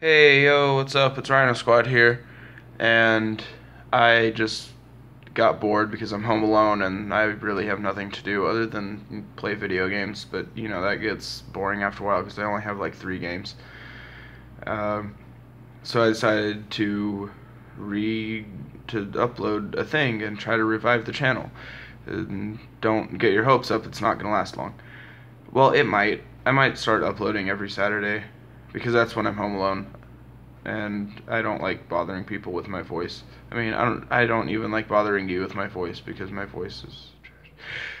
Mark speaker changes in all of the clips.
Speaker 1: Hey, yo, what's up? It's Rhino Squad here, and I just got bored because I'm home alone and I really have nothing to do other than play video games, but that gets boring after a while because I only have like 3 games. Um, so I decided to upload a thing and try to revive the channel. And don't get your hopes up, it's not gonna last long. Well, it might. I might start uploading every Saturday because that's when I'm home alone and I don't like bothering people with my voice. I don't even like bothering you with my voice because my voice is trash.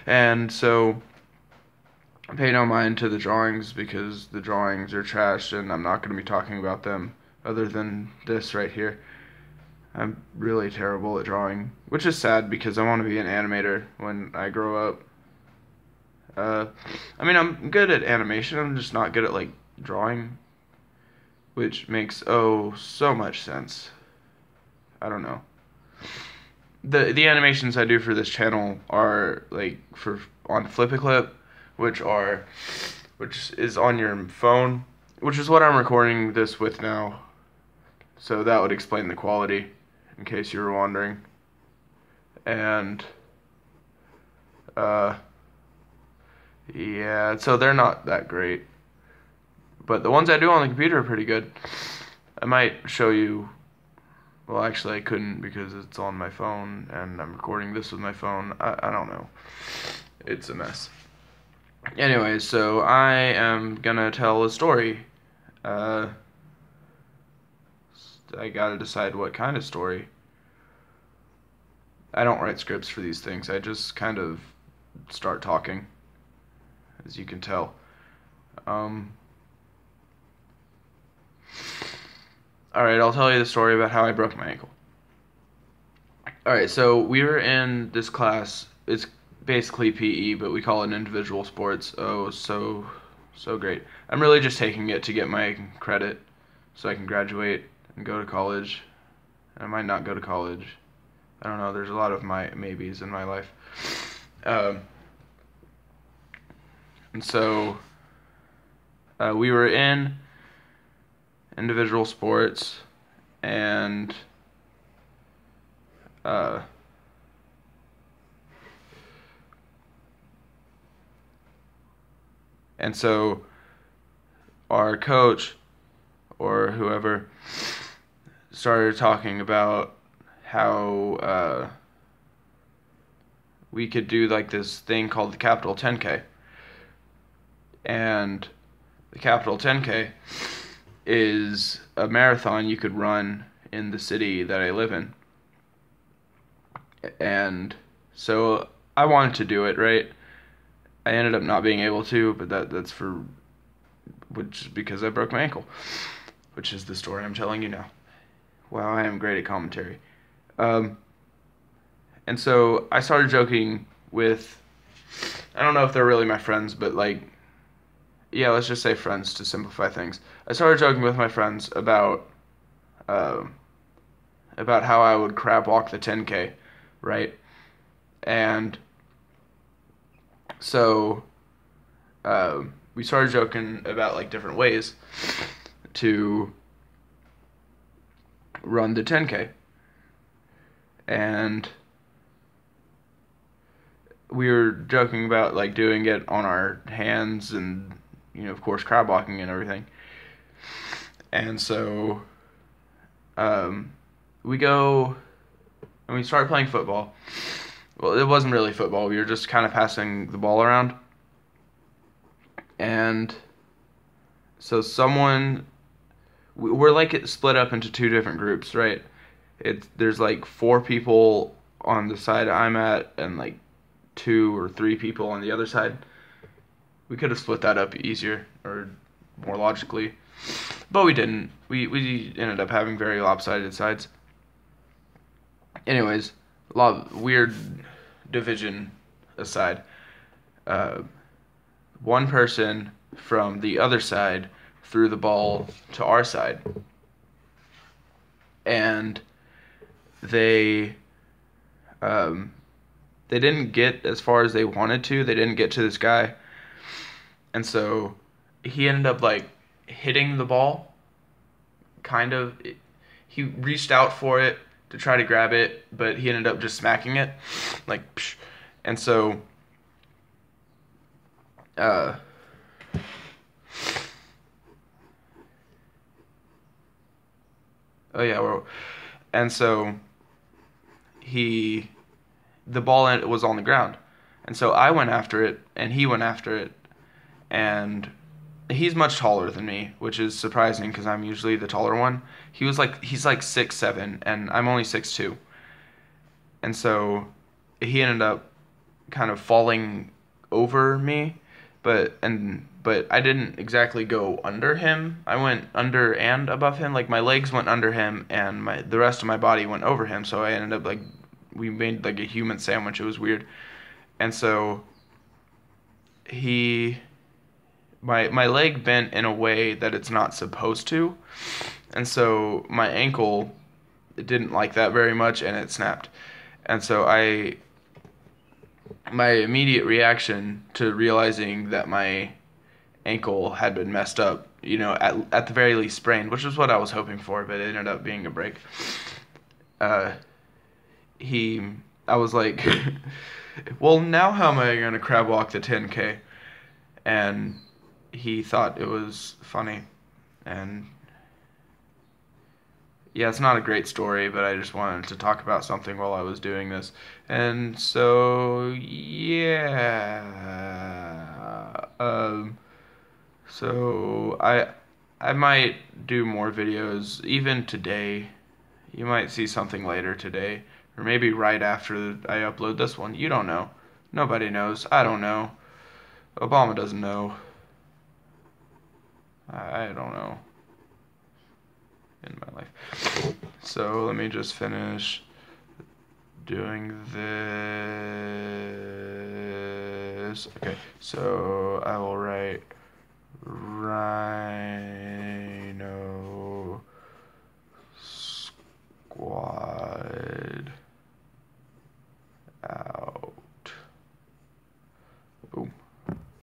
Speaker 1: And so pay no mind to the drawings because the drawings are trash and I'm not going to be talking about them other than this right here. I'm really terrible at drawing, which is sad because I want to be an animator when I grow up. Uh, I'm good at animation, I'm just not good at like drawing, which makes so much sense. I don't know. The animations I do for this channel are like for on FlipaClip, which is on your phone, which is what I'm recording this with now. So that would explain the quality in case you were wondering. And uh yeah, so they're not that great. But the ones I do on the computer are pretty good. I might show you. Well, actually, I couldn't because it's on my phone and I'm recording this with my phone. I don't know. It's a mess. Anyway, so I am gonna tell a story. Uh, I gotta decide what kind of story. I don't write scripts for these things. I just kind of start talking, as you can tell. Um, Alright, I'll tell you the story about how I broke my ankle. Alright, so we were in this class. It's basically PE, but we call it individual sports. Oh, so great. I'm really just taking it to get my credit so I can graduate and go to college. I might not go to college. I don't know, there's a lot of my maybes in my life. And so we were in individual sports and uh, so our coach or whoever started talking about how we could do like this thing called the Capital 10K. And the Capital 10K is a marathon you could run in the city that I live in. And so I wanted to do it, right? I ended up not being able to, but that's because I broke my ankle, which is the story I'm telling you now. Wow, I am great at commentary. And so I started joking with, I don't know if they're really my friends, but like, yeah, let's just say friends to simplify things. I started joking with my friends uh, about how I would crab walk the 10K, right? And so we started joking about like different ways to run the 10K. And we were joking about like doing it on our hands and of course crab walking and everything. And so we go and we started playing football. Well, it wasn't really football. We were just kind of passing the ball around. And so we're like split up into 2 different groups, right? There's like 4 people on the side I'm at and like 2 or 3 people on the other side. We could have split that up easier or more logically, but we didn't. We ended up having very lopsided sides. Anyways, a lot of weird division aside, one person from the other side threw the ball to our side, and they didn't get as far as they wanted to. They didn't get to this guy, and so he ended up like hitting the ball he reached out for it to try to grab it, but he ended up just smacking it, like, psh. And so, uh, oh yeah, and so he, the ball was on the ground, and so I went after it, and he went after it, and he's much taller than me, which is surprising because I'm usually the taller one. He's like 6'7", and I'm only 6'2", and so he ended up kind of falling over me, but I didn't exactly go under him. I went under and above him. Like my legs went under him, and the rest of my body went over him. So I ended up like we made like a human sandwich. It was weird, and so he my leg bent in a way that it's not supposed to, and so my ankle didn't like that very much, and it snapped. And so my immediate reaction to realizing that my ankle had been messed up, at the very least sprained, which is what I was hoping for, but it ended up being a break. Uh, I was like, well, now how am I gonna crab walk the 10K? And he thought it was funny, and yeah, it's not a great story, but I just wanted to talk about something while I was doing this. And so, yeah. So I might do more videos even today. You might see something later today, or maybe right after I upload this one. You don't know. Nobody knows. I don't know. Obama doesn't know. I don't know. In my life. So let me just finish doing this. Okay, so I will write